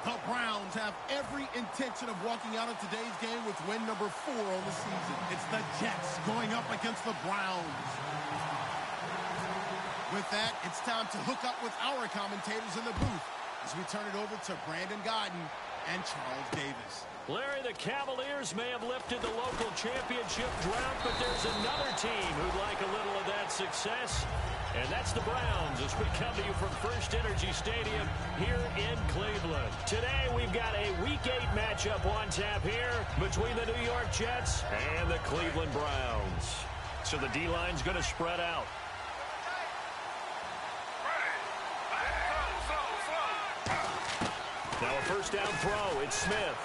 The Browns have every intention of walking out of today's game with win number 4 on the season. It's the Jets going up against the Browns. With that, it's time to hook up with our commentators in the booth as we turn it over to Brandon Gaudin and Charles Davis. Larry, the Cavaliers may have lifted the local championship drought, but there's another team who'd like a little of that success, and that's the Browns as we come to you from First Energy Stadium here in Cleveland. Today, we've got a Week 8 matchup on tap here between the New York Jets and the Cleveland Browns. So the D-line's going to spread out. Now a first down throw. It's Smith.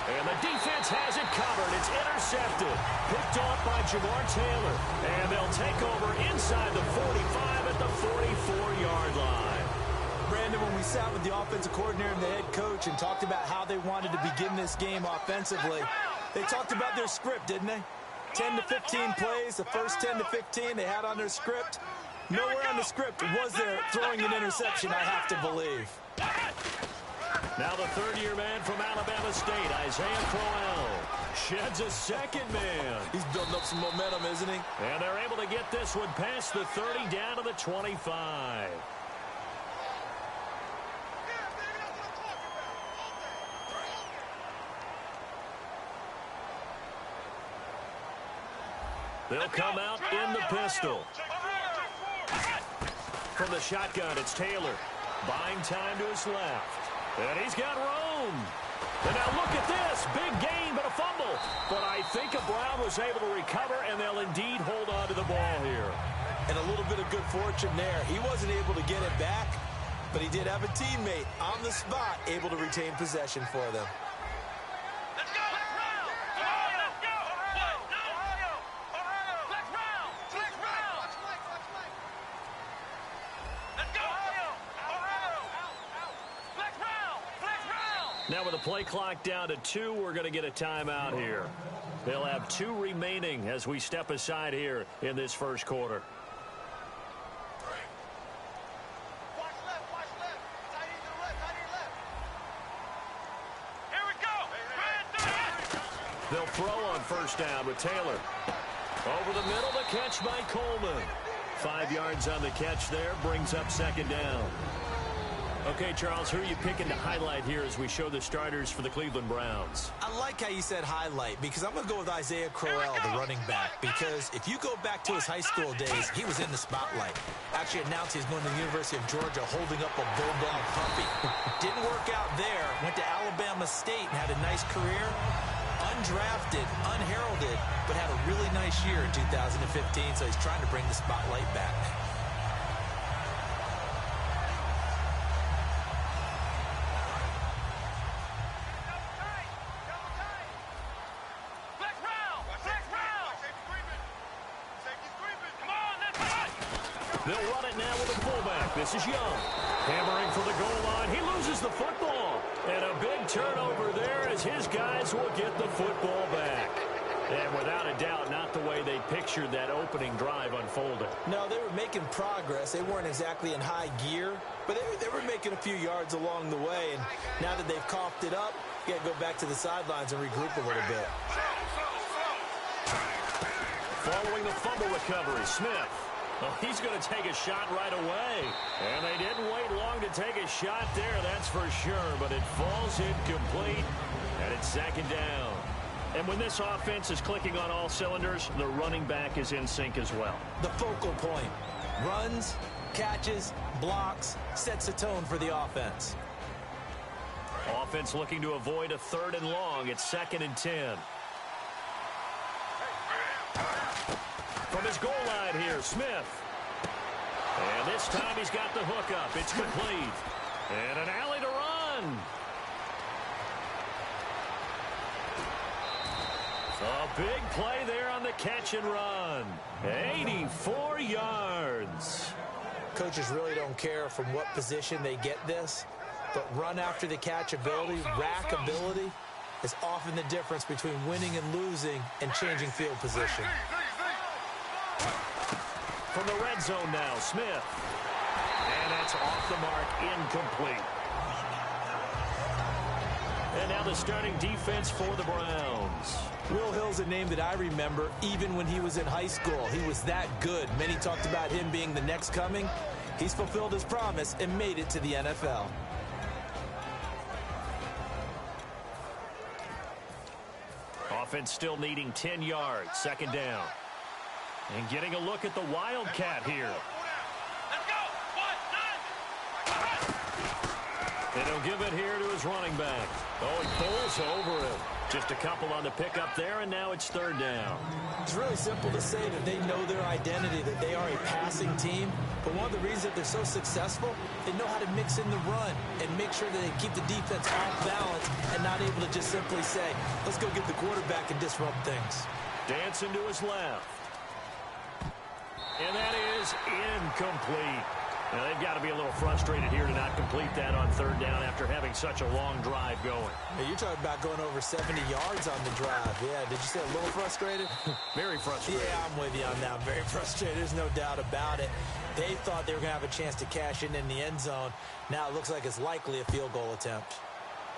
And the defense has it covered. It's intercepted. Picked off by Jamar Taylor. And they'll take over inside the 45 at the 44-yard line. Brandon, when we sat with the offensive coordinator and the head coach and talked about how they wanted to begin this game offensively, they talked about their script, didn't they? 10 to 15 plays, the first 10 to 15 they had on their script. Nowhere on the script was there throwing an interception, I have to believe. Now the third-year man from Alabama State, Isaiah Crowell, sheds a second man. He's building up some momentum, isn't he? And they're able to get this one past the 30 down to the 25. They'll come out in the pistol. From the shotgun, it's Taylor. Buying time to his left. And he's got room. And now look at this. Big gain, but a fumble. But I think a Brown was able to recover, and they'll indeed hold on to the ball here. And a little bit of good fortune there. He wasn't able to get it back, but he did have a teammate on the spot able to retain possession for them. Now with the play clock down to 2, we're going to get a timeout here. They'll have 2 remaining as we step aside here in this first quarter. Watch left. Tight end to the left. Here we go. They'll throw on first down with Taylor. Over the middle, the catch by Coleman. 5 yards on the catch there, brings up second down. Okay, Charles, who are you picking to highlight here as we show the starters for the Cleveland Browns? I like how you said highlight because I'm going to go with Isaiah Crowell, the running back, because if you go back to his high school days, he was in the spotlight. Actually announced he's going to the University of Georgia holding up a bulldog puppy. Didn't work out there. Went to Alabama State and had a nice career. Undrafted, unheralded, but had a really nice year in 2015, so he's trying to bring the spotlight back. They'll run it now with a fullback. This is Young. Hammering for the goal line. He loses the football. And a big turnover there as his guys will get the football back. And without a doubt, not the way they pictured that opening drive unfolding. No, they were making progress. They weren't exactly in high gear, but they were making a few yards along the way. And now that they've coughed it up, you got to go back to the sidelines and regroup a little bit. Following the fumble recovery, Smith. Oh, he's going to take a shot right away. And they didn't wait long to take a shot there, that's for sure. But it falls incomplete, and it's second down. And when this offense is clicking on all cylinders, the running back is in sync as well. The focal point. Runs, catches, blocks, sets the tone for the offense. Offense looking to avoid a 3rd and long. It's 2nd and 10. From his goal line here, Smith. And this time he's got the hook up. It's complete. And an alley to run. A big play there on the catch and run. 84 yards. Coaches really don't care from what position they get this, but run after the catch ability, rack ability, is often the difference between winning and losing and changing field position. From the red zone now, Smith. And that's off the mark, incomplete. the starting defense for the Browns. Will Hill's a name that I remember even when he was in high school. He was that good. Many talked about him being the next coming. He's fulfilled his promise and made it to the NFL. Offense still needing 10 yards. Second down. And getting a look at the Wildcat here. Let's go. 1, 9. And he'll give it here to his running back. Oh, he pulls over it. Just a couple on the pickup there, and now it's third down. It's really simple to say that they know their identity, that they are a passing team. But one of the reasons that they're so successful, they know how to mix in the run and make sure that they keep the defense off balance and not able to just simply say, let's go get the quarterback and disrupt things. Dancing to his left. And that is incomplete. Now, they've got to be a little frustrated here to not complete that on third down after having such a long drive going. Hey, you're talking about going over 70 yards on the drive. Yeah, did you say a little frustrated? Very frustrated. Yeah, I'm with you on that. Very frustrated. There's no doubt about it. They thought they were going to have a chance to cash in the end zone. Now it looks like it's likely a field goal attempt.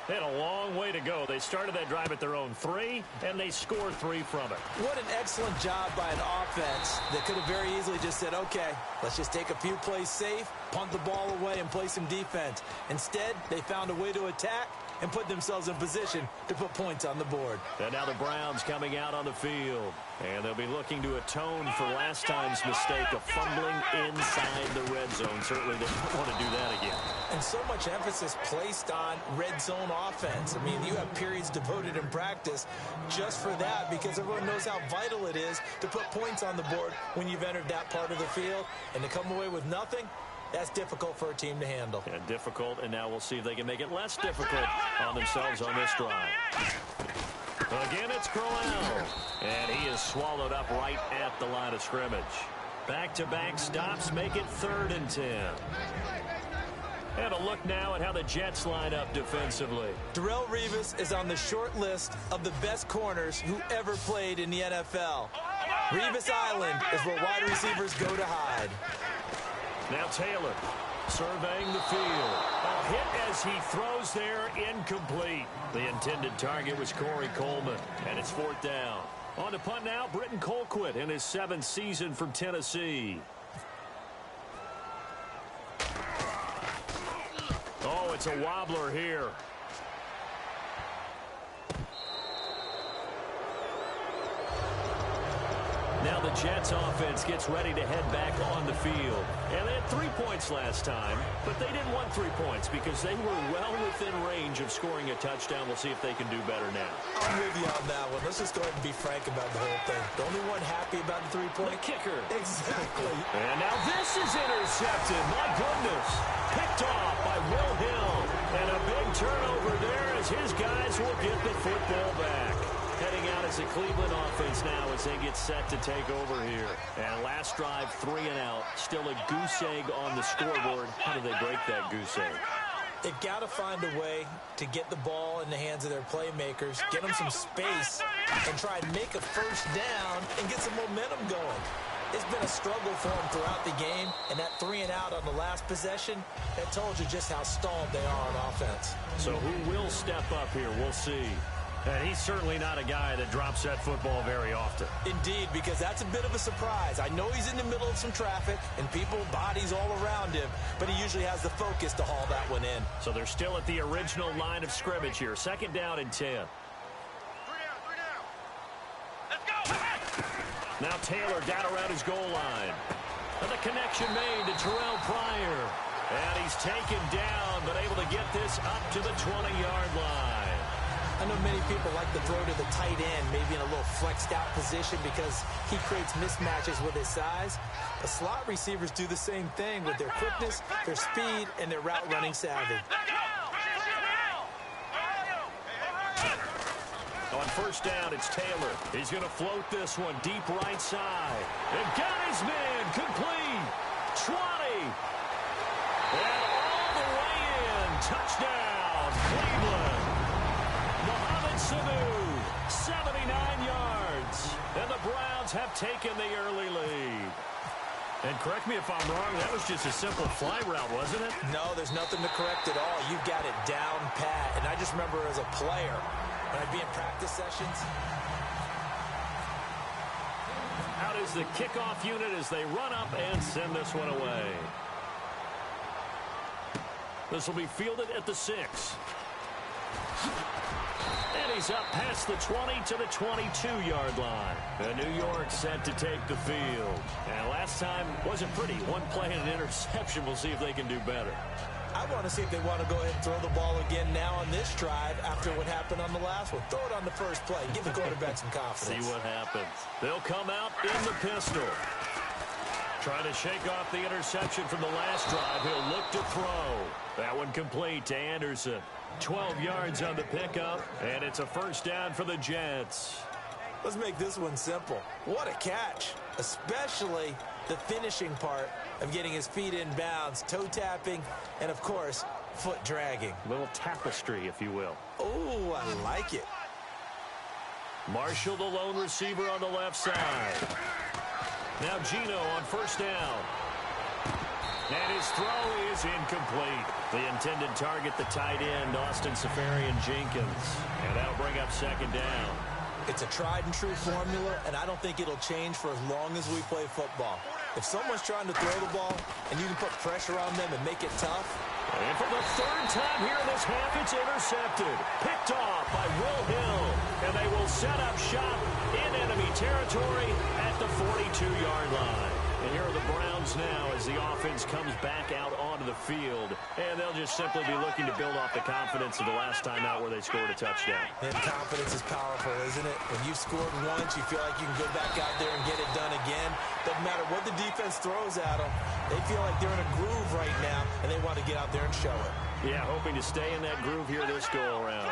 They had a long way to go. They started that drive at their own 3, and they scored 3 from it. What an excellent job by an offense that could have very easily just said, okay, let's just take a few plays safe, punt the ball away, and play some defense. Instead, they found a way to attack and put themselves in position to put points on the board. And now the Browns coming out on the field. And they'll be looking to atone for last time's mistake of fumbling inside the red zone. Certainly they don't want to do that again. And so much emphasis placed on red zone offense. I mean, you have periods devoted in practice just for that because everyone knows how vital it is to put points on the board when you've entered that part of the field. And to come away with nothing, that's difficult for a team to handle. Yeah, difficult, and now we'll see if they can make it less difficult on themselves on this drive. Again, it's Crowell, and he is swallowed up right at the line of scrimmage. Back-to-back stops make it 3rd and 10. And a look now at how the Jets line up defensively. Darrelle Revis is on the short list of the best corners who ever played in the NFL. Revis Island is where wide receivers go to hide. Now Taylor surveying the field. A hit as he throws there, incomplete. The intended target was Corey Coleman, and it's 4th down. On to punt now, Britton Colquitt in his 7th season from Tennessee. Oh, it's a wobbler here. Now the Jets offense gets ready to head back on the field. And they had 3 points last time, but they didn't want 3 points because they were well within range of scoring a touchdown. We'll see if they can do better now. I'm with you on that one. Let's just go ahead and be frank about the whole thing. The only one happy about the 3-point? The kicker. Exactly. And now this is intercepted. My goodness. Picked off by Will Hill. And a big turnover there as his guys will get the football back. Heading out as a Cleveland offense now as they get set to take over here. And last drive, 3 and out. Still a goose egg on the scoreboard. How do they break that goose egg? They've got to find a way to get the ball in the hands of their playmakers, get them some space, and try and make a first down and get some momentum going. It's been a struggle for them throughout the game, and that 3 and out on the last possession, that told you just how stalled they are on offense. So who will step up here? We'll see. And he's certainly not a guy that drops that football very often. Indeed, because that's a bit of a surprise. I know he's in the middle of some traffic and people, bodies all around him, but he usually has the focus to haul that one in. So they're still at the original line of scrimmage here. 2nd down and 10. 3 down. Let's go. Now Taylor down around his goal line. And the connection made to Terrell Pryor. And he's taken down, but able to get this up to the 20-yard line. I know many people like to throw to the tight end, maybe in a little flexed out position because he creates mismatches with his size. The slot receivers do the same thing with their quickness, their speed, and their route running savvy. On 1st down, it's Taylor. He's going to float this one deep right side. And got his man complete. 20. And all the way in. Touchdown, Cleveland. Mohamed Sanu, 79 yards. And the Browns have taken the early lead. And correct me if I'm wrong, that was just a simple fly route, wasn't it? No, there's nothing to correct at all. You've got it down pat. And I just just remember as a player, when I'd be in practice sessions. Out is the kickoff unit as they run up and send this one away. This will be fielded at the 6. And he's up past the 20 to the 22-yard line. And New York set to take the field. And last time wasn't pretty. One play and an interception. We'll see if they can do better. I want to see if they want to go ahead and throw the ball again now on this drive after what happened on the last one. Throw it on the first play. Give the quarterback some confidence. See what happens. They'll come out in the pistol. Trying to shake off the interception from the last drive. He'll look to throw. That one complete to Anderson. 12 yards on the pickup, and it's a first down for the Jets. Let's make this one simple. What a catch, especially the finishing part of getting his feet in bounds, toe tapping, and, of course, foot dragging. A little tapestry, if you will. Oh, I like it. Marshall, the lone receiver on the left side. Now Geno on first down. And his throw is incomplete. The intended target, the tight end, Austin Seferian-Jenkins. And that'll bring up second down. It's a tried-and-true formula, and I don't think it'll change for as long as we play football. If someone's trying to throw the ball and you can put pressure on them and make it tough. And for the third time here in this half, it's intercepted. Picked off by Will Hill. And they will set up shop in enemy territory at the 42-yard line. And here are the Browns now as the offense comes back out onto the field. And they'll just simply be looking to build off the confidence of the last time out where they scored a touchdown. And confidence is powerful, isn't it? When you've scored once, you feel like you can go back out there and get it done again. Doesn't matter what the defense throws at them. They feel like they're in a groove right now, and they want to get out there and show it. Yeah, hoping to stay in that groove here this go-around.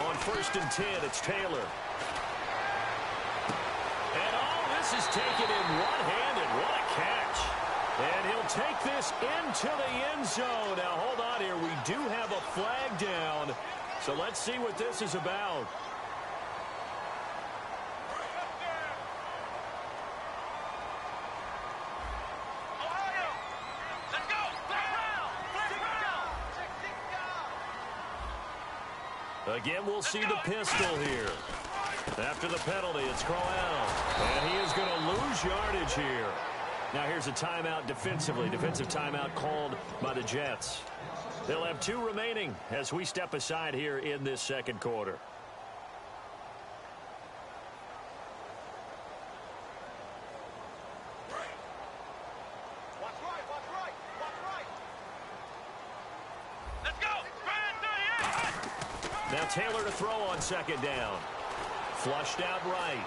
On first and 10, it's Taylor. And all this is taken in one-handed. What a catch. And he'll take this into the end zone. Now, hold on here. We do have a flag down. So let's see what this is about. Again, we'll see the pistol here. After the penalty, it's Crowell. And he is going to lose yardage here. Now here's a timeout defensively. Defensive timeout called by the Jets. They'll have 2 remaining as we step aside here in this second quarter. Watch right, watch right, watch right. Let's go. Now Taylor to throw on second down. Flushed out right.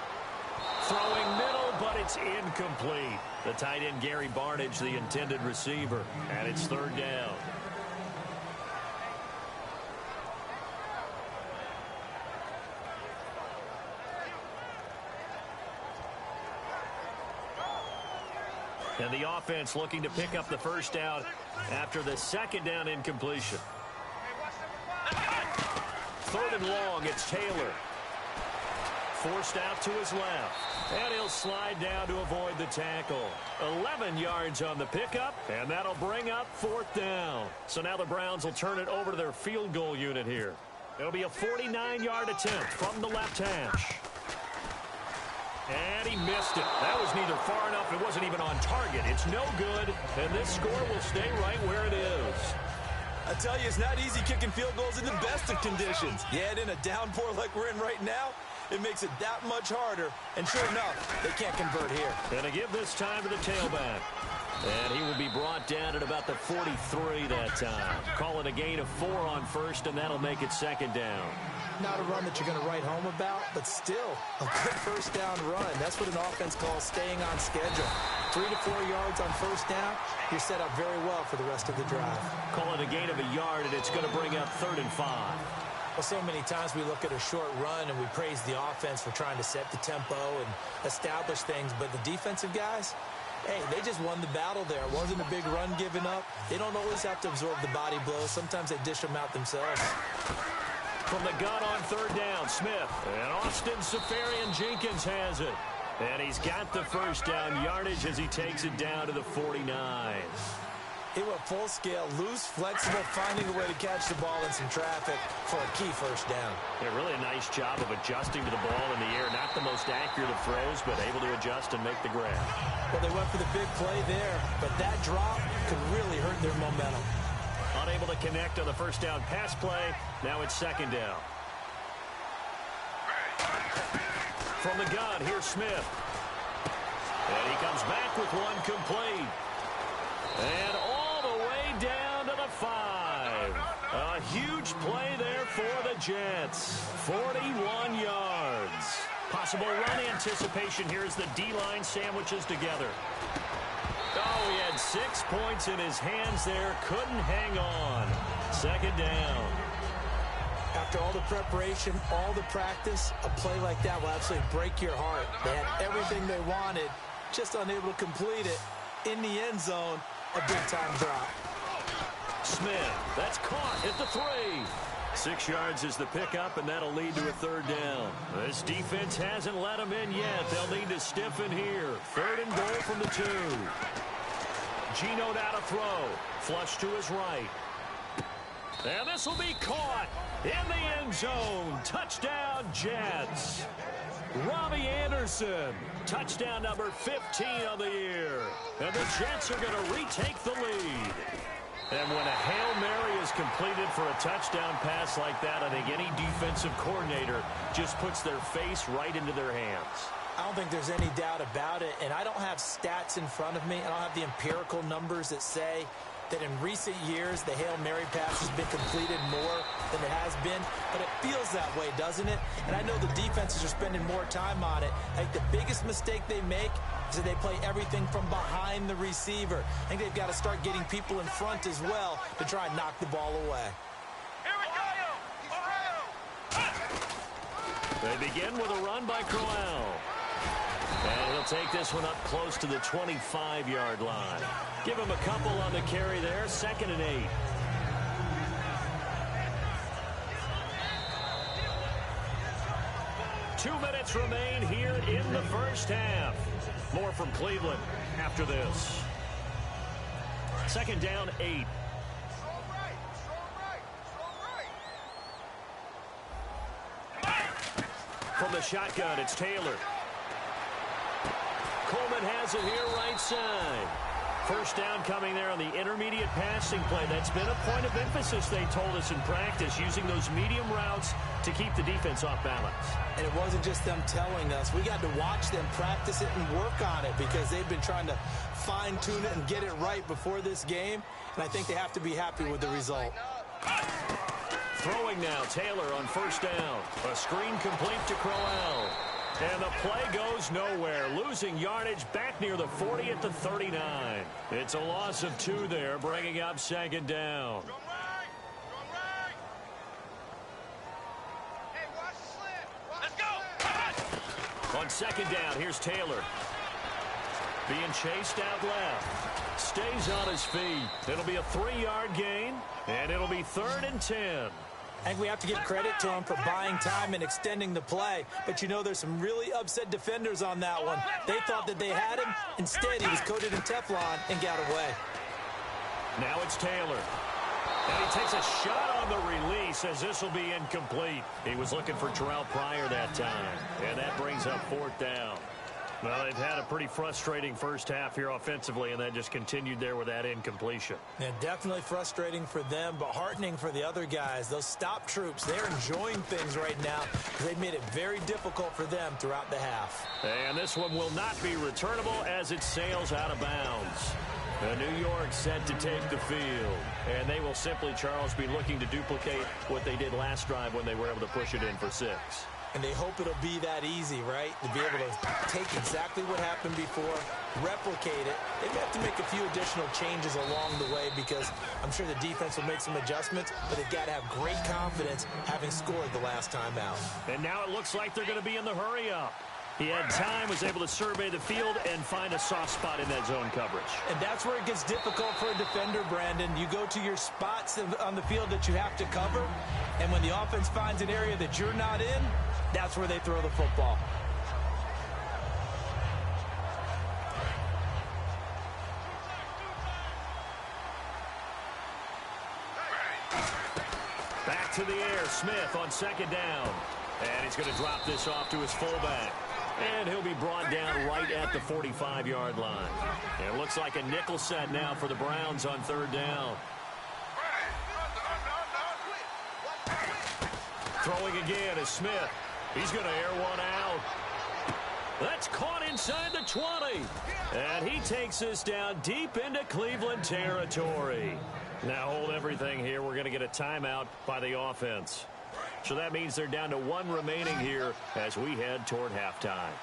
Throwing middle, but it's incomplete. The tight end, Gary Barnidge, the intended receiver. And it's third down. And the offense looking to pick up the first down after the second down incompletion. Third and long, it's Taylor. Forced out to his left. And he'll slide down to avoid the tackle. 11 yards on the pickup, and that'll bring up fourth down. So now the Browns will turn it over to their field goal unit here. It'll be a 49-yard attempt from the left hash. And he missed it. That was neither far enough. It wasn't even on target. It's no good, and this score will stay right where it is. I tell you, it's not easy kicking field goals in the best of conditions. Yet in a downpour like we're in right now, it makes it that much harder. And sure enough, they can't convert here. And to give this time to the tailback. And he will be brought down at about the 43 that time. Call it a gain of 4 on first, and that'll make it second down. Not a run that you're going to write home about, but still a good first down run. That's what an offense calls staying on schedule. 3 to 4 yards on first down, you're set up very well for the rest of the drive. Call it a gain of a yard, and it's going to bring up 3rd and 5. Well, so many times we look at a short run and we praise the offense for trying to set the tempo and establish things, but the defensive guys, hey, they just won the battle there. It wasn't a big run given up. They don't always have to absorb the body blows. Sometimes they dish them out themselves. From the gun on 3rd down, Smith. And Austin Seferian-Jenkins has it. And he's got the first down yardage as he takes it down to the 49. It went full scale, loose, flexible, finding a way to catch the ball in some traffic for a key first down. Yeah, really a nice job of adjusting to the ball in the air. Not the most accurate of throws, but able to adjust and make the grab. Well, they went for the big play there, but that drop could really hurt their momentum. Unable to connect on the first down pass play. Now it's second down. From the gun, here's Smith. And he comes back with one complete. And all the way down to the 5. A huge play there for the Jets. 41 yards. Possible run anticipation here as the D-line sandwiches together. Oh, he had 6 points in his hands there. Couldn't hang on. Second down. After all the preparation, all the practice, a play like that will absolutely break your heart. They had everything they wanted, just unable to complete it. In the end zone, a big-time drop. Smith, that's caught at the 3. 6 yards is the pickup, and that'll lead to a third down. This defense hasn't let them in yet. They'll need to stiffen here. Third and goal from the 2. Geno now to throw. Flush to his right. And this will be caught in the end zone. Touchdown, Jets. Robbie Anderson, touchdown number 15 of the year. And the Jets are going to retake the lead. And when a Hail Mary is completed for a touchdown pass like that, I think any defensive coordinator just puts their face right into their hands. I don't think there's any doubt about it, and I don't have stats in front of me. I don't have the empirical numbers that say that in recent years the Hail Mary pass has been completed more than it has been, but it feels that way, doesn't it? And I know the defenses are spending more time on it. I think the biggest mistake they make is that they play everything from behind the receiver. I think they've got to start getting people in front as well to try and knock the ball away. Here we go! They begin with a run by Crowell. And he'll take this one up close to the 25-yard line. Give him a couple on the carry there. 2nd and 8. Two minutes remain here in the first half. More from Cleveland after this. 2nd down, 8. From the shotgun, it's Taylor. Coleman has it here right side. First down coming there on the intermediate passing play. That's been a point of emphasis, they told us in practice, using those medium routes to keep the defense off balance. And it wasn't just them telling us. We got to watch them practice it and work on it because they've been trying to fine-tune it and get it right before this game. And I think they have to be happy with the result. Throwing now, Taylor on first down. A screen complete to Crowell. And the play goes nowhere. Losing yardage back near the 40 at the 39. It's a loss of 2 there, bringing up 2nd down. Hey, watch the slant. Let's go. On 2nd down, here's Taylor. Being chased out left. Stays on his feet. It'll be a 3-yard gain, and it'll be 3rd and 10. I think we have to give credit to him for buying time and extending the play. But, you know, there's some really upset defenders on that one. They thought that they had him. Instead, he was coated in Teflon and got away. Now it's Taylor. And he takes a shot on the release as this will be incomplete. He was looking for Terrell Pryor that time. And that brings up 4th down. Well, they've had a pretty frustrating first half here offensively, and then just continued there with that incompletion. Yeah, definitely frustrating for them, but heartening for the other guys. Those stop troops, they're enjoying things right now because they've made it very difficult for them throughout the half. And this one will not be returnable as it sails out of bounds. New York set to take the field, and they will simply, Charles, be looking to duplicate what they did last drive when they were able to push it in for 6. And they hope it'll be that easy, right? To be able to take exactly what happened before, replicate it. They may have to make a few additional changes along the way because I'm sure the defense will make some adjustments, but they've got to have great confidence having scored the last time out. And now it looks like they're going to be in the hurry-up. He had time, was able to survey the field and find a soft spot in that zone coverage. And that's where it gets difficult for a defender, Brandon. You go to your spots on the field that you have to cover, and when the offense finds an area that you're not in, that's where they throw the football. to the air. Smith on second down. And he's going to drop this off to his fullback. And he'll be brought down right at the 45-yard line. And it looks like a nickel set now for the Browns on third down. Throwing again is Smith. He's going to air one out. That's caught inside the 20. And he takes this down deep into Cleveland territory. Now hold everything here. We're going to get a timeout by the offense. So that means they're down to one remaining here as we head toward halftime.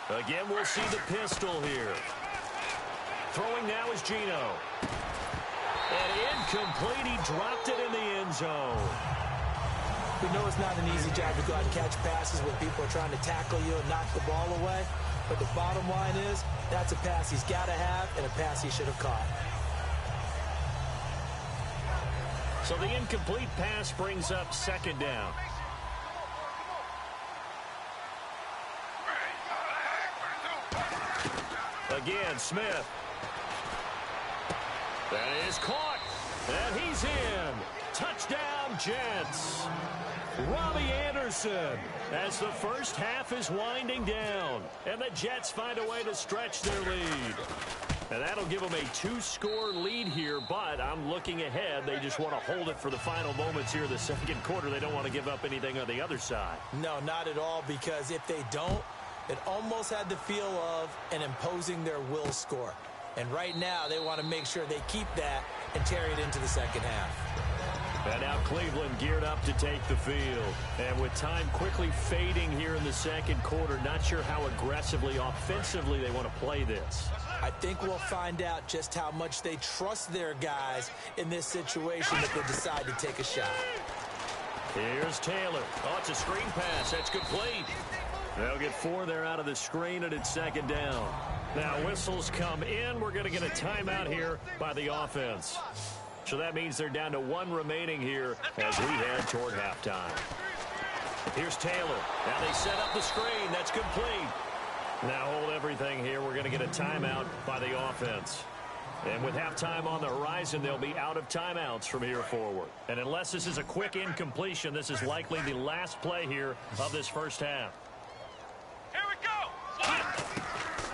Again, we'll see the pistol here. Throwing now is Geno. And incomplete. He dropped it in the end zone. We know it's not an easy job to go out and catch passes when people are trying to tackle you and knock the ball away. But the bottom line is, that's a pass he's got to have and a pass he should have caught. So the incomplete pass brings up second down. Again, Smith. That is caught. And he's in. Touchdown, Jets. Robbie Anderson as the first half is winding down. And the Jets find a way to stretch their lead. And that'll give them a 2-score lead here, but I'm looking ahead. They just want to hold it for the final moments here in the second quarter. They don't want to give up anything on the other side. No, not at all, because if they don't, it almost had the feel of an imposing their will score. And right now, they want to make sure they keep that and carry it into the second half. And now Cleveland geared up to take the field. And with time quickly fading here in the second quarter, not sure how aggressively, offensively they want to play this. I think we'll find out just how much they trust their guys in this situation if they decide to take a shot. Here's Taylor. Oh, it's a screen pass. That's complete. They'll get 4 there out of the screen, and it's second down. Now whistles come in. We're going to get a timeout here by the offense. So that means they're down to 1 remaining here as we head toward halftime. Here's Taylor. Now they set up the screen. That's complete. Now hold everything here. We're going to get a timeout by the offense. And with halftime on the horizon, they'll be out of timeouts from here forward. And unless this is a quick incompletion, this is likely the last play here of this first half. Here we go.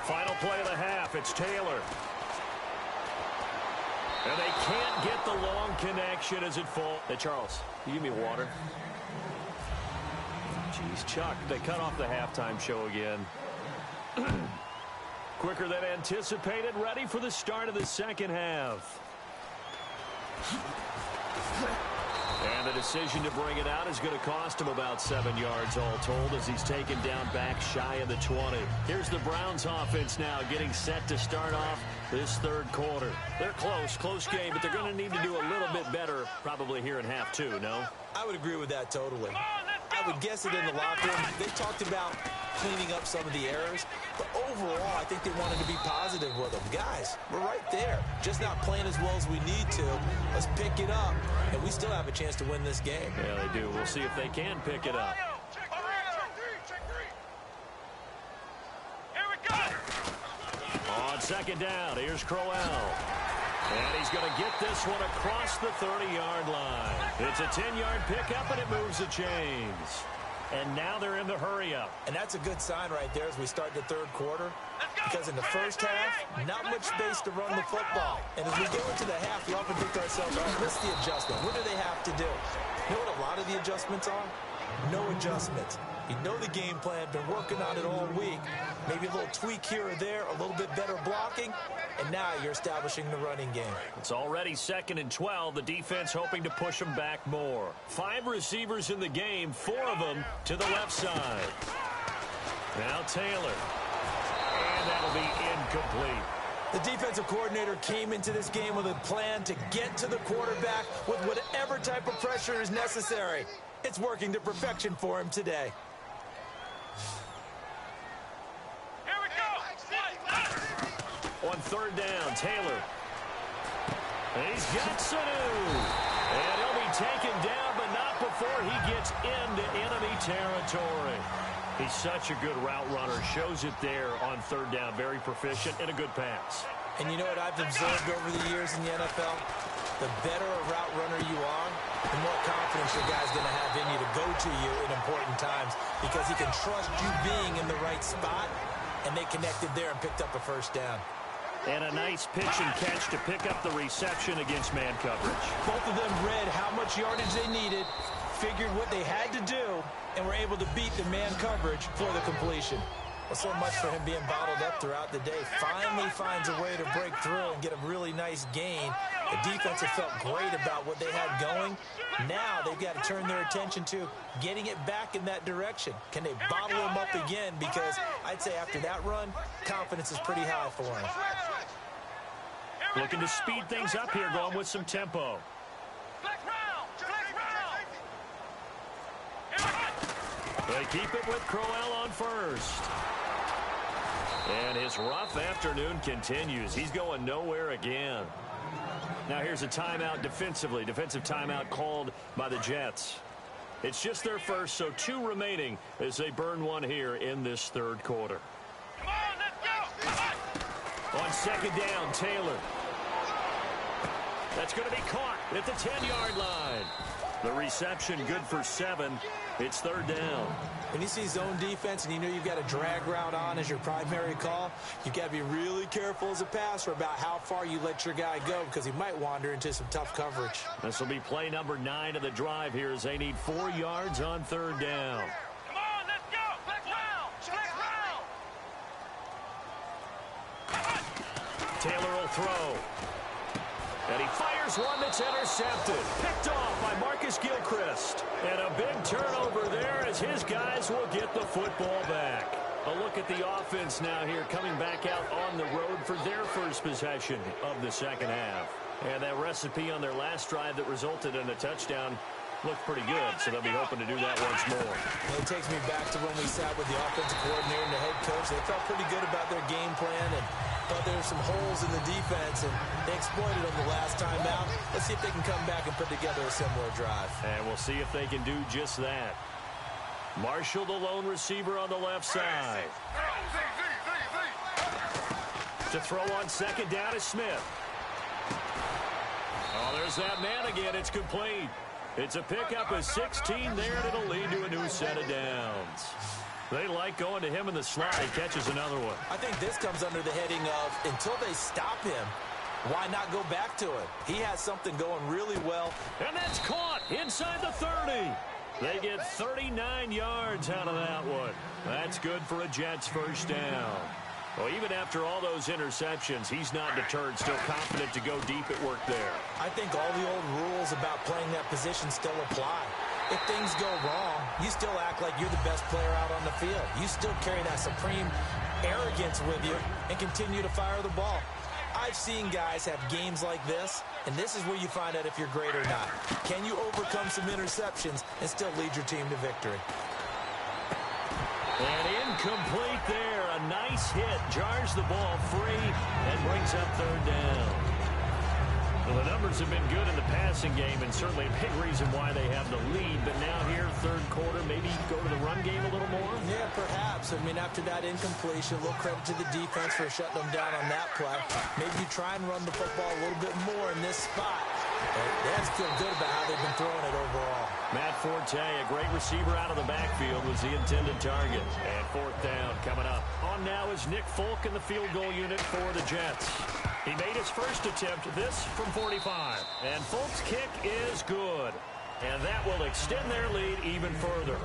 Final play of the half. It's Taylor. And they can't get the long connection as it falls. Hey, Charles, can you give me water? Jeez, Chuck, they cut off the halftime show again. Quicker than anticipated, ready for the start of the second half. And the decision to bring it out is going to cost him about 7 yards all told as he's taken down back shy of the 20. Here's the Browns offense now getting set to start off this third quarter. They're close game, but they're going to need to do a little bit better probably here in half two, no? I would agree with that totally. I would guess it in the locker room. They talked about cleaning up some of the errors, but overall, I think they wanted to be positive with them. Guys, we're right there. Just not playing as well as we need to. Let's pick it up, and we still have a chance to win this game. Yeah, they do. We'll see if they can pick it up. Check three. Here we go. On second down, here's Crowell. And he's going to get this one across the 30-yard line. It's a 10-yard pickup, and it moves the chains. And now they're in the hurry-up. And that's a good sign right there as we start the third quarter. Because in the first half, not much space to run the football. And as we go into the half, we often think to ourselves, oh, what's the adjustment? What do they have to do? You know what a lot of the adjustments are? No adjustments. You know the game plan, been working on it all week. Maybe a little tweak here or there, a little bit better blocking, and now you're establishing the running game. It's already 2nd and 12. The defense hoping to push them back more. 5 receivers in the game, 4 of them to the left side. Now Taylor. And that'll be incomplete. The defensive coordinator came into this game with a plan to get to the quarterback with whatever type of pressure is necessary. It's working to perfection for him today. Here we go. On third down, Taylor. And he's got Sanu. And he'll be taken down, but not before he gets into enemy territory. He's such a good route runner. Shows it there on third down. Very proficient and a good pass. And you know what I've observed over the years in the NFL? the better a route runner you are, the more confidence your guy's going to have in you to go to you in important times because he can trust you being in the right spot, and they connected there and picked up a first down. And a nice pitch and catch to pick up the reception against man coverage. Both of them read how much yardage they needed, figured what they had to do, and were able to beat the man coverage for the completion. Well, so much for him being bottled up throughout the day. Finally finds a way to break through and get a really nice gain. The defense have felt great about what they had going. Now they've got to turn their attention to getting it back in that direction. Can they bottle him up again? Because I'd say after that run, confidence is pretty high for him. Looking to speed things up here, going with some tempo. They keep it with Crowell on first. And his rough afternoon continues. He's going nowhere again. Now here's a timeout defensively. Defensive timeout called by the Jets. It's just their first, so 2 remaining as they burn one here in this third quarter. Come on, let's go! On second down, Taylor. That's going to be caught at the 10-yard line. The reception good for 7. It's third down. When you see zone defense and you know you've got a drag route on as your primary call, you've got to be really careful as a passer about how far you let your guy go because he might wander into some tough coverage. This will be play number 9 of the drive here as they need 4 yards on third down. Come on, let's go! Flex round! Taylor will throw. And he fires one that's intercepted. Picked off by Marcus Gilchrist. And a big turnover there as his guys will get the football back. A look at the offense now here coming back out on the road for their first possession of the second half. And that recipe on their last drive that resulted in a touchdown looked pretty good, so they'll be hoping to do that once more. Well, it takes me back to when we sat with the offensive coordinator and the head coach. They felt pretty good about their game plan and thought there were some holes in the defense, and they exploited them the last time out. Let's see if they can come back and put together a similar drive. And we'll see if they can do just that. Marshall, the lone receiver on the left side. To throw on second down is Smith. Oh, there's that man again. It's complete. It's a pickup of 16 there, and it'll lead to a new set of downs. They like going to him in the slot. He catches another one. I think this comes under the heading of until they stop him, why not go back to it? He has something going really well. And that's caught inside the 30. They get 39 yards out of that one. That's good for a Jets first down. Well, even after all those interceptions, he's not deterred, still confident to go deep at work there. I think all the old rules about playing that position still apply. If things go wrong, you still act like you're the best player out on the field. You still carry that supreme arrogance with you and continue to fire the ball. I've seen guys have games like this, and this is where you find out if you're great or not. Can you overcome some interceptions and still lead your team to victory? And incomplete there. A nice hit. Jars the ball free and brings up third down. Well, the numbers have been good in the passing game and certainly a big reason why they have the lead. But now here, third quarter, maybe go to the run game a little more? Yeah, perhaps. I mean, after that incompletion, a little credit to the defense for shutting them down on that play. Maybe you try and run the football a little bit more in this spot. They have to feel good about how they've been throwing it overall. Matt Forte, a great receiver out of the backfield, was the intended target. And fourth down coming up. On now is Nick Folk in the field goal unit for the Jets. He made his first attempt, this from 45. And Folk's kick is good. And that will extend their lead even further.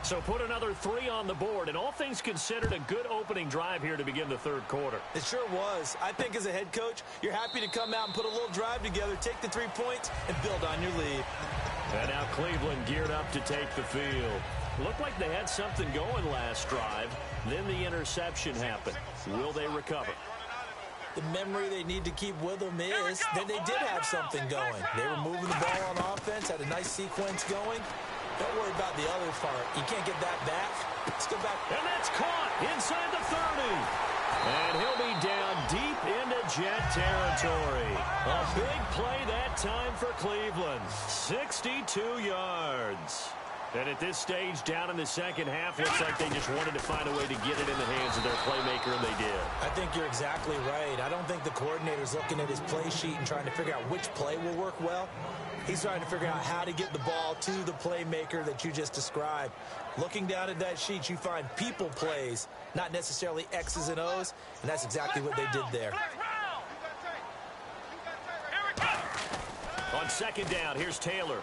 So put another 3 on the board, and all things considered, a good opening drive here to begin the third quarter. It sure was. I think as a head coach, you're happy to come out and put a little drive together, take the 3 points, and build on your lead. And now Cleveland geared up to take the field. Looked like they had something going last drive. Then the interception happened. Will they recover? The memory they need to keep with them is that they did have something going. They were moving the ball on offense, had a nice sequence going. Don't worry about the other part. You can't get that back. Let's go back. And that's caught inside the 30. And he'll be down deep into Jet territory. A big play that time for Cleveland. 62 yards. And at this stage, down in the second half, looks like they just wanted to find a way to get it in the hands of their playmaker, and they did. I think you're exactly right. I don't think the coordinator's looking at his play sheet and trying to figure out which play will work well. He's trying to figure out how to get the ball to the playmaker that you just described. Looking down at that sheet, you find people plays, not necessarily X's and O's, and that's exactly what they did there. On second down, here's Taylor.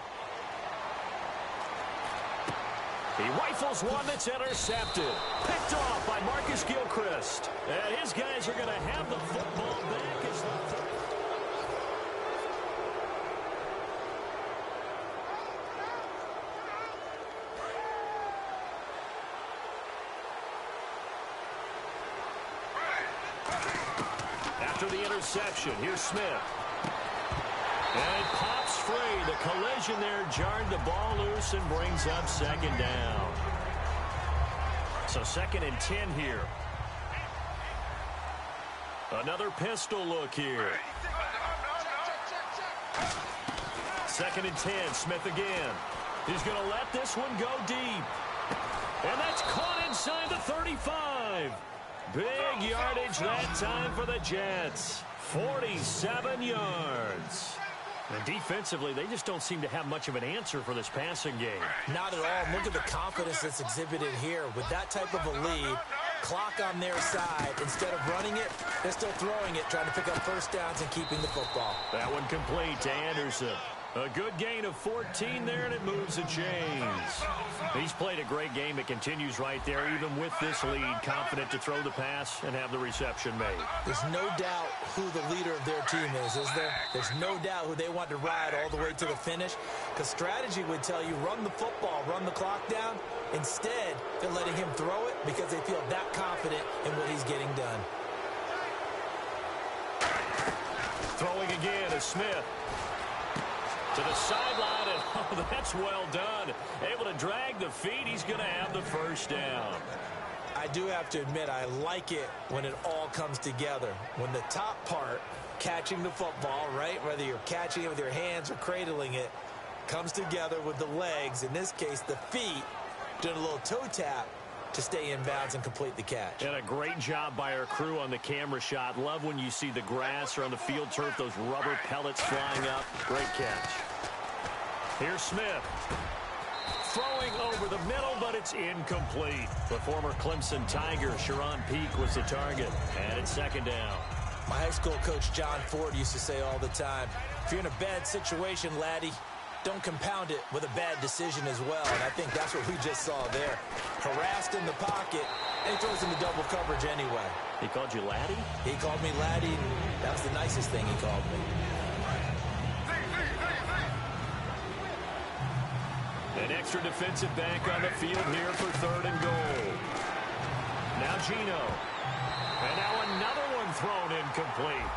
He rifles one that's intercepted. Picked off by Marcus Gilchrist. And his guys are going to have the football back as the after the interception, here's Smith. And it pops free. The collision there jarred the ball loose and brings up second down. So 2nd and 10 here. Another pistol look here. 2nd and 10, Smith again. He's going to let this one go deep. And that's caught inside the 35. Big yardage that time for the Jets. 47 yards. And defensively, they just don't seem to have much of an answer for this passing game. Not at all. Look at the confidence that's exhibited here. With that type of a lead, clock on their side, instead of running it, they're still throwing it, trying to pick up first downs and keeping the football. That one complete to Anderson. A good gain of 14 there, and it moves the chains. He's played a great game. It continues right there, even with this lead, confident to throw the pass and have the reception made. There's no doubt who the leader of their team is there? There's no doubt who they want to ride all the way to the finish, because strategy would tell you run the football, run the clock down. Instead, they're letting him throw it because they feel that confident in what he's getting done. Throwing again is Smith. To the sideline, and oh, that's well done. Able to drag the feet. He's going to have the first down. I do have to admit, I like it when it all comes together. When the top part, catching the football, right, whether you're catching it with your hands or cradling it, comes together with the legs, in this case the feet, doing a little toe tap to stay in bounds and complete the catch. And a great job by our crew on the camera shot. Love when you see the grass or on the field turf, those rubber pellets flying up. Great catch. Here's Smith. Throwing over the middle, but it's incomplete. The former Clemson Tiger, Sharon Peak, was the target. And it's 2nd down. My high school coach, John Ford, used to say all the time, if you're in a bad situation, laddie, don't compound it with a bad decision as well. And I think that's what we just saw there. Harassed in the pocket, and he throws into double coverage anyway. He called you laddie? He called me laddie. That was the nicest thing he called me. An extra defensive back on the field here for 3rd and goal. Now Gino. And now another one thrown incomplete.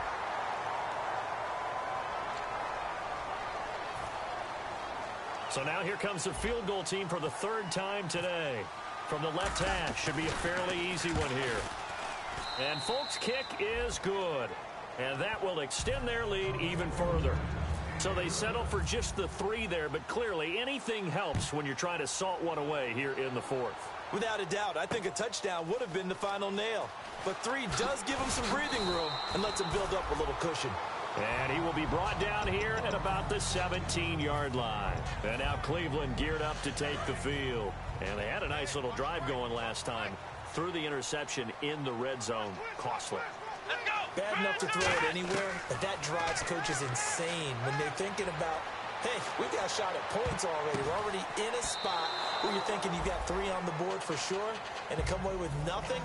So now here comes the field goal team for the 3rd time today. From the left hash, should be a fairly easy one here. And Folk's kick is good. And that will extend their lead even further. So they settle for just the 3 there, but clearly anything helps when you're trying to salt one away here in the 4th. Without a doubt, I think a touchdown would have been the final nail. But 3 does give him some breathing room and lets him build up a little cushion. And he will be brought down here at about the 17-yard line. And now Cleveland geared up to take the field. And they had a nice little drive going last time. Threw the interception in the red zone. Costly. Bad enough to throw it anywhere, but that drives coaches insane when they're thinking about, hey, we got a shot at points already. We're already in a spot where you're thinking you got 3 on the board for sure, and to come away with nothing,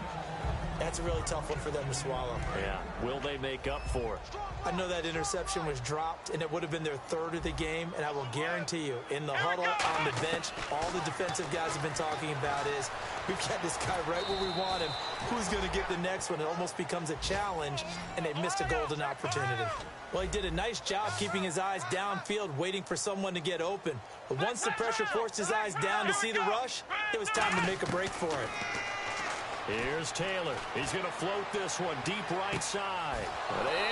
that's a really tough one for them to swallow. Yeah. Will they make up for it? I know that interception was dropped, and it would have been their 3rd of the game, and I will guarantee you, in the huddle, on the bench, all the defensive guys have been talking about is, we've got this guy right where we want him. Who's going to get the next one? It almost becomes a challenge, and they missed a golden opportunity. Well, he did a nice job keeping his eyes downfield, waiting for someone to get open. But once the pressure forced his eyes down to see the rush, it was time to make a break for it. Here's Taylor. He's going to float this one deep right side.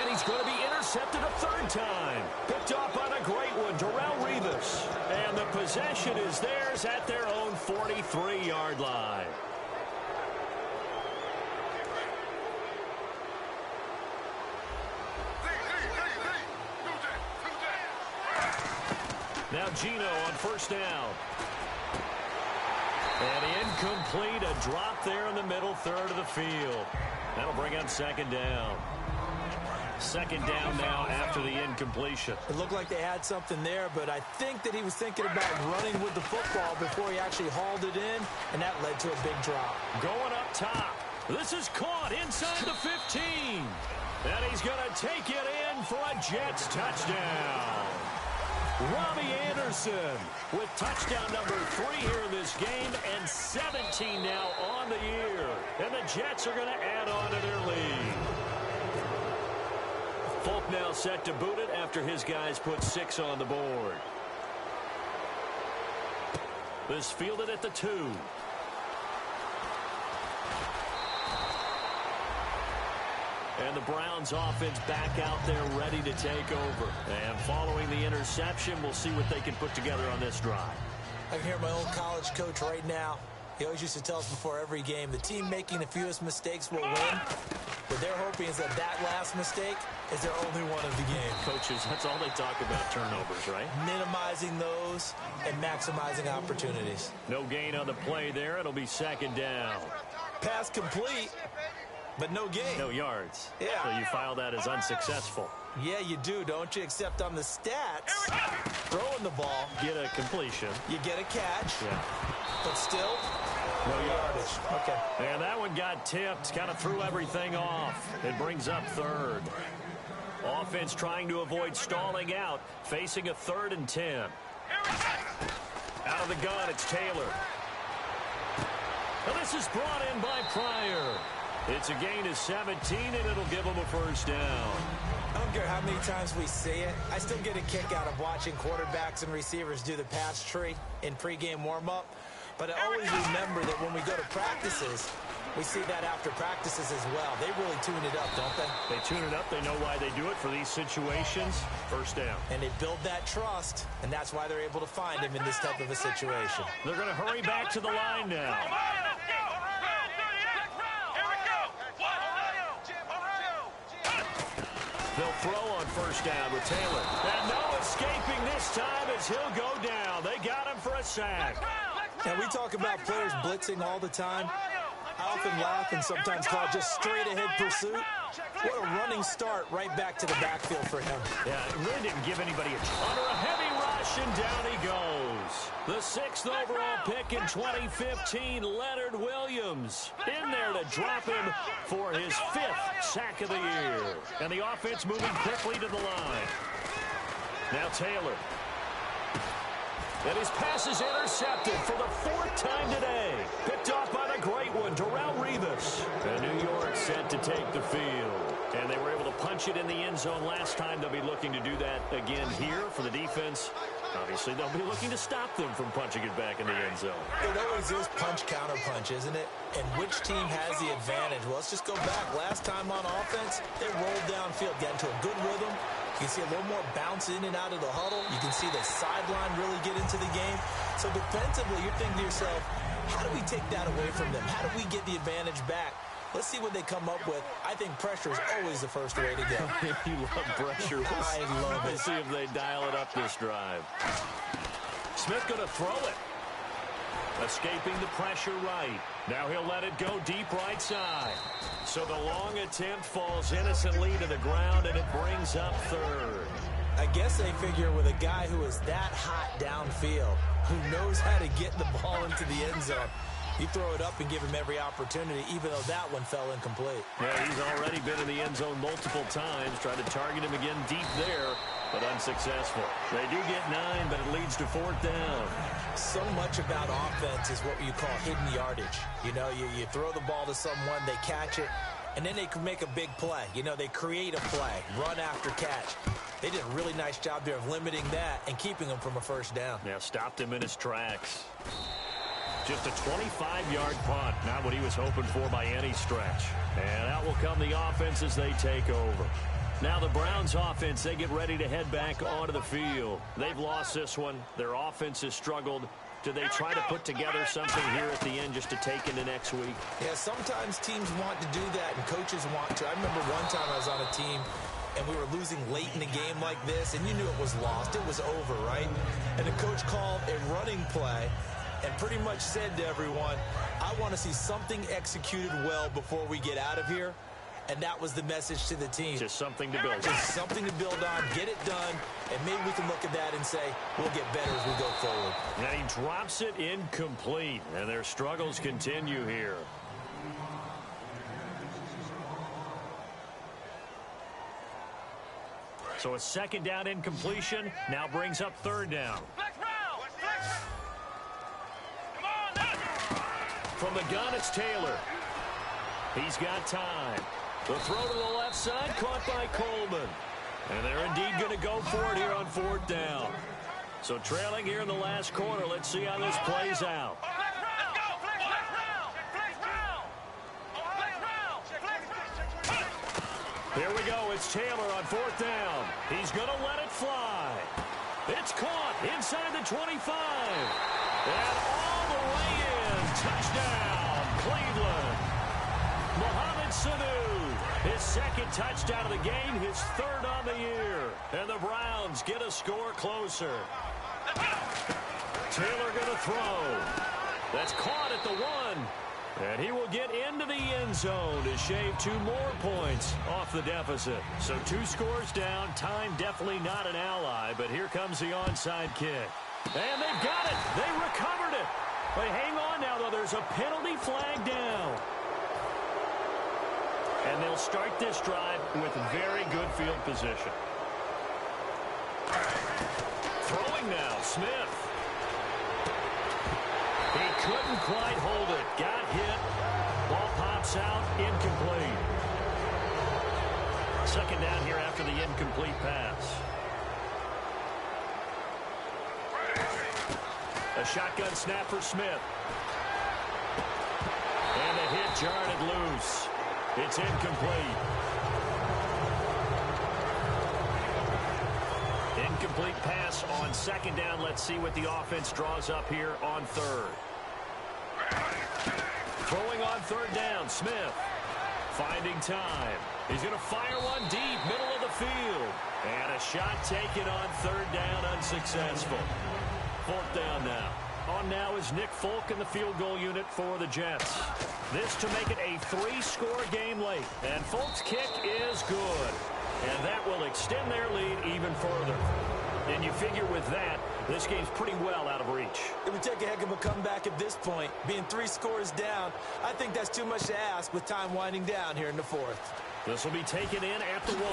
And he's going to be intercepted a 3rd time. Picked off on a great one, Darrelle Revis. And the possession possession is theirs at their own 43-yard line. Now Gino on first down. And incomplete, a drop there in the middle third of the field. That'll bring up second down. Second down now after the incompletion. It looked like they had something there, but I think that he was thinking about running with the football before he actually hauled it in, and that led to a big drop. Going up top. This is caught inside the 15. And he's going to take it in for a Jets touchdown. Robbie Anderson with touchdown number 3 here in this game, and 17 now on the year. And the Jets are going to add on to their lead. Folk now set to boot it after his guys put 6 on the board. This fielded at the 2. And the Browns offense back out there ready to take over. And following the interception, we'll see what they can put together on this drive. I can hear my old college coach right now. He always used to tell us before every game, the team making the fewest mistakes will win. What they're hoping is that last mistake is their only one of the game. Coaches, that's all they talk about, turnovers, right? Minimizing those and maximizing opportunities. No gain on the play there. It'll be second down. Pass complete, but no gain. No yards. Yeah. So you file that as unsuccessful. Yeah, you do, don't you? Except on the stats, throwing the ball, Get a completion. you get a catch, Yeah. but still, No yards. Okay. And that one got tipped. Kind of threw everything off. It brings up third. Offense trying to avoid stalling out. Facing a 3rd and 10. Out of the gun, it's Taylor. Now this is brought in by Pryor. It's a gain of 17, and it'll give them a first down. I don't care how many times we see it. I still get a kick out of watching quarterbacks and receivers do the pass tree in pregame warm-up. But I always remember that when we go to practices, we see that after practices as well. They really tune it up, don't they? They tune it up. They know why they do it for these situations. First down. And they build that trust, and that's why they're able to find him in this type of a situation. They're going to hurry back to the line now. They'll throw on first down with Taylor. And no escaping this time as he'll go down. They got him for a sack. Now, we talk about players blitzing all the time. I often laugh and sometimes call it just straight-ahead pursuit. What a running start right back to the backfield for him. Yeah, it really didn't give anybody under a heavy rush, and down he goes. The 6th overall pick in 2015, Leonard Williams, in there to drop him for his 5th sack of the year. And the offense moving quickly to the line. Now Taylor. And his pass is intercepted for the 4th time today. Picked off by the great one, Darrelle Revis. And New York set to take the field. And they were able to punch it in the end zone last time. They'll be looking to do that again here for the defense. Obviously, they'll be looking to stop them from punching it back in the end zone. It always is punch-counter-punch, isn't it? And which team has the advantage? Well, let's just go back. Last time on offense, they rolled downfield, got into a good rhythm. You can see a little more bounce in and out of the huddle. You can see the sideline really get into the game. So defensively, you're thinking to yourself, how do we take that away from them? How do we get the advantage back? Let's see what they come up with. I think pressure is always the first way to go. You love pressure. I love it. We'll see if they dial it up this drive. Smith going to throw it. Escaping the pressure right. Now he'll let it go deep right side. So the long attempt falls innocently to the ground, and it brings up third. I guess they figure with a guy who is that hot downfield, who knows how to get the ball into the end zone, you throw it up and give him every opportunity, even though that one fell incomplete. Yeah, he's already been in the end zone multiple times, tried to target him again deep there, but unsuccessful. They do get 9, but it leads to 4th down. So much about offense is what you call hidden yardage. You know, you throw the ball to someone, they catch it, and then they can make a big play. You know, they create a play, run after catch. They did a really nice job there of limiting that and keeping him from a first down. Yeah, stopped him in his tracks. Just a 25-yard punt, not what he was hoping for by any stretch. And out will come the offense as they take over. Now the Browns offense, they get ready to head back onto the field. They've lost this one. Their offense has struggled. Do they try to put together something here at the end just to take into next week? Yeah, sometimes teams want to do that and coaches want to. I remember one time I was on a team and we were losing late in the game like this, and you knew it was lost. It was over, right? And the coach called a running play and pretty much said to everyone, I want to see something executed well before we get out of here. And that was the message to the team. Just something to build on. Just something to build on, get it done, and maybe we can look at that and say, we'll get better as we go forward. And he drops it incomplete, and their struggles continue here. So a second down incompletion now brings up third down. From the gun, it's Taylor. He's got time. The throw to the left side, caught by Coleman. And they're indeed going to go for it here on fourth down. So trailing here in the last quarter, let's see how this plays out. Here we go. It's Taylor on fourth down. He's going to let it fly. It's caught inside the 25. And all the way in. Touchdown, Cleveland. Mohamed Sanu, his second touchdown of the game, his third on the year. And the Browns get a score closer. Taylor going to throw. That's caught at the 1. And he will get into the end zone to shave 2 more points off the deficit. So 2 scores down. Time definitely not an ally, but here comes the onside kick. And they've got it. They recovered it. But hang on now, though. There's a penalty flag down. And they'll start this drive with very good field position. Throwing now, Smith. He couldn't quite hold it. Got hit. Ball pops out. Incomplete. Second down here after the incomplete pass. A shotgun snap for Smith. And the hit jarred it loose. It's incomplete. Incomplete pass on second down. Let's see what the offense draws up here on third. Throwing on third down, Smith. Finding time. He's going to fire one deep, middle of the field. And a shot taken on third down, unsuccessful. Fourth down now. On now is Nick Folk in the field goal unit for the Jets. This to make it a 3-score game late. And Folk's kick is good. And that will extend their lead even further. And you figure with that, this game's pretty well out of reach. It would take a heck of a comeback at this point. Being 3 scores down, I think that's too much to ask with time winding down here in the fourth. This will be taken in at the 1.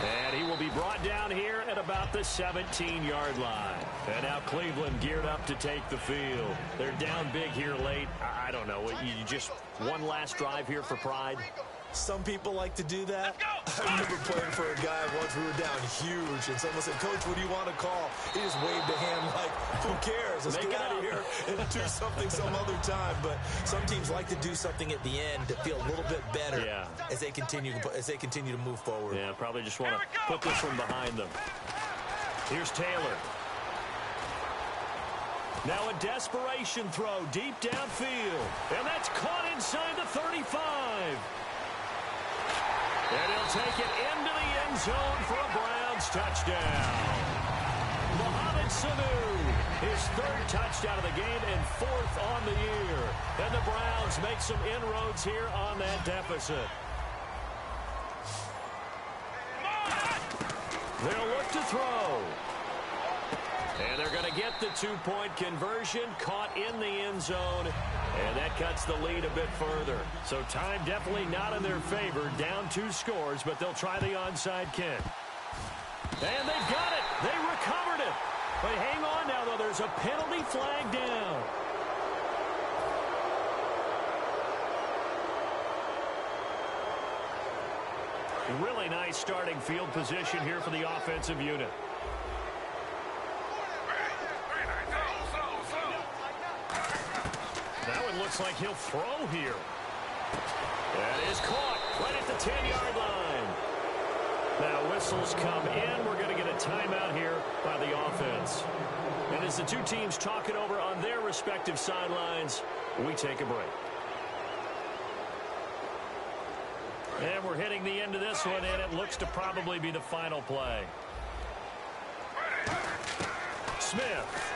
And he will be brought down here at about the 17-yard line. And now Cleveland geared up to take the field. They're down big here late. I don't know. You just one last drive here for pride? Some people like to do that. I remember playing for a guy once. We were down huge, and someone said, Coach, what do you want to call? He just waved a hand like, who cares? Let's get out of here and do something some other time. But some teams like to do something at the end to feel a little bit better as they continue to move forward. Yeah, probably just want to put this one behind them. Here's Taylor. Now a desperation throw deep downfield. And that's caught inside the 35. And he'll take it into the end zone for a Browns touchdown. Mohamed Sanu, his 3rd touchdown of the game and 4th on the year. And the Browns make some inroads here on that deficit. They'll look to throw. And they're going to get the 2-point conversion, caught in the end zone, and that cuts the lead a bit further. So time definitely not in their favor, down 2 scores, but they'll try the onside kick. And they've got it. They recovered it. But hang on now, though. There's a penalty flag down. Really nice starting field position here for the offensive unit. That one looks like he'll throw here. That is caught right at the 10-yard line. Now whistles come in. We're going to get a timeout here by the offense. And as the two teams talk it over on their respective sidelines, we take a break. And we're hitting the end of this one, and it looks to probably be the final play. Smith.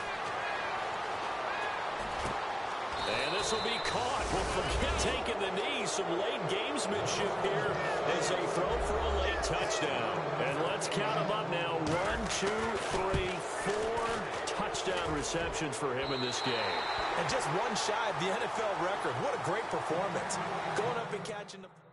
And this will be caught. Well, forget taking the knee. Some late gamesmanship here as they throw for a late touchdown. And let's count them up now. 1, 2, 3, 4 touchdown receptions for him in this game. And just one shy of the NFL record. What a great performance. Going up and catching the...